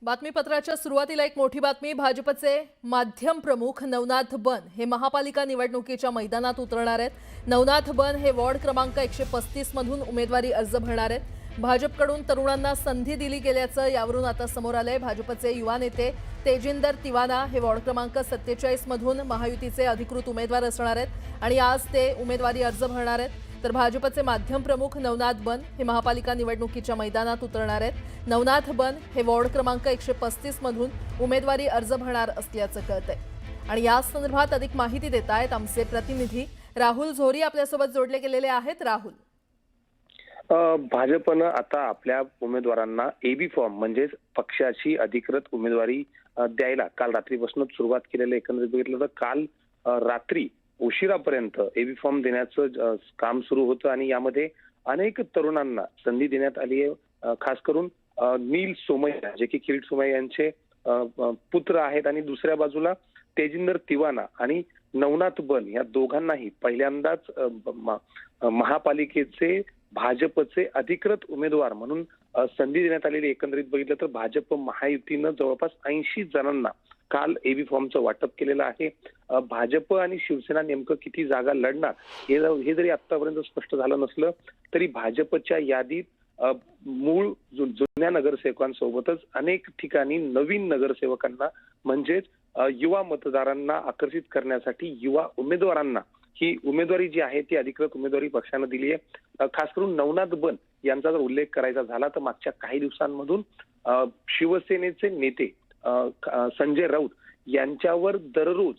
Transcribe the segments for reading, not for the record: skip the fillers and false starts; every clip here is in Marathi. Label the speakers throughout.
Speaker 1: बातमीपत्राच्या सुरुवातीला एक मोठी बातमी। भाजपचे माध्यम प्रमुख नवनाथ बन हे महापालिका निवडणुकीच्या मैदानात उतरणार आहेत। नवनाथ बन हे वॉर्ड क्रमांक 135 मधून उमेदवारी अर्ज भरणार आहेत। भाजपकडून तरुणांना संधी दिली गेल्याचं यावरून आता समोर आलंय। भाजपचे युवा नेते तेजिंदर तिवाना हे वॉर्ड क्रमांक 47 मधून महायुतीचे अधिकृत उमेदवार असणार आहेत आणि आज ते उमेदवारी अर्ज भरणार आहेत। तर भाजपचे माध्यम प्रमुख नवनाथ बन हे महापालिका निवडणुकीच्या मैदानात उतरणार आहेत। नवनाथ बन हे वॉर्ड क्रमांक 135 मधून उमेदवारी अर्ज भरणार असल्याचं कळतंय आणि या संदर्भात अधिक माहिती देत आहेत आमचे प्रतिनिधी राहुल झोरी आपल्यासोबत जोडले गेलेले आहेत। राहुल,
Speaker 2: भाजपनं आता आपल्या उमेदवारांना एबी फॉर्म म्हणजेच पक्षाची अधिकृत उमेदवारी द्यायला काल रात्रीपासूनच सुरुवात केलेली। एकंदरीत बघितलं तर काल रात्री उशिरापर्यंत एबी फॉर्म देण्याचं काम सुरू होतं आणि यामध्ये अनेक तरुणांना संधी देण्यात आली आहे। खास करून नील सोमय्या जे की किरीट सोमय्या यांचे पुत्र आहेत आणि दुसऱ्या बाजूला तेजिंदर तिवाना आणि नवनाथ बन या दोघांनाही पहिल्यांदाच महापालिकेचे भाजपचे अधिकृत उमेदवार म्हणून संधी देण्यात आलेली। एकंदरीत बघितलं तर भाजप महायुतीनं जवळपास 80 जणांना काल एबी फॉर्मचं वाटप केलेलं आहे। भाजप आणि शिवसेना नेमकं किती जागा लढणार हे जरी आतापर्यंत स्पष्ट झालं नसलं तरी भाजपच्या यादीत मूळ जुन्या नगरसेवकांसोबतच अनेक ठिकाणी नवीन नगरसेवकांना म्हणजेच युवा मतदारांना आकर्षित करण्यासाठी युवा उमेदवारांना ही उमेदवारी जी आहे ती अधिकृत उमेदवारी पक्षानं दिली आहे। खास करून नवनाथ बन यांचा जर उल्लेख करायचा झाला तर मागच्या काही दिवसांमधून शिवसेनेचे नेते संजय राऊत यांच्यावर दररोज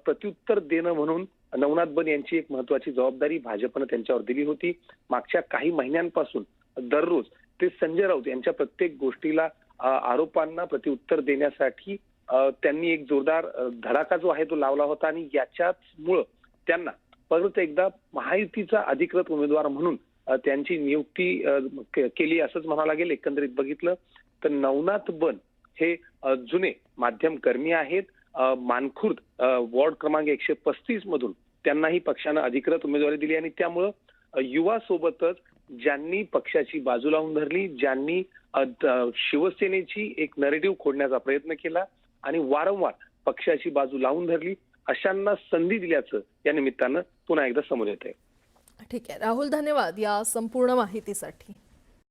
Speaker 2: प्रत्युत्तर देणं म्हणून नवनाथ बन यांची एक महत्वाची जबाबदारी भाजपनं त्यांच्यावर दिली होती। मागच्या काही महिन्यांपासून दररोज ते संजय राऊत यांच्या प्रत्येक गोष्टीला आरोपांना प्रत्युत्तर देण्यासाठी त्यांनी एक जोरदार धडाका जो आहे तो लावला होता आणि याच्यामुळं त्यांना परत एकदा महायुतीचा अधिकृत उमेदवार म्हणून त्यांची नियुक्ती केली असंच म्हणावं लागेल। एकंदरीत बघितलं तर नवनाथ बन हे जुने माध्यम कर्मी आहेत। मानखुर्द वॉर्ड क्रमांक 135 मधून त्यांनाही पक्षानं अधिकृत उमेदवारी दिली आणि त्यामुळं युवा सोबतच ज्यांनी पक्षाची बाजू लावून धरली, ज्यांनी शिवसेनेची एक नरेटिव्ह खोडण्याचा प्रयत्न केला आणि वारंवार पक्षाची बाजू लावून धरली अशांना संधी दिल्याचं या निमित्तानं पुन्हा एकदा समोर येत आहे।
Speaker 1: ठीक आहे राहुल, धन्यवाद या संपूर्ण माहितीसाठी।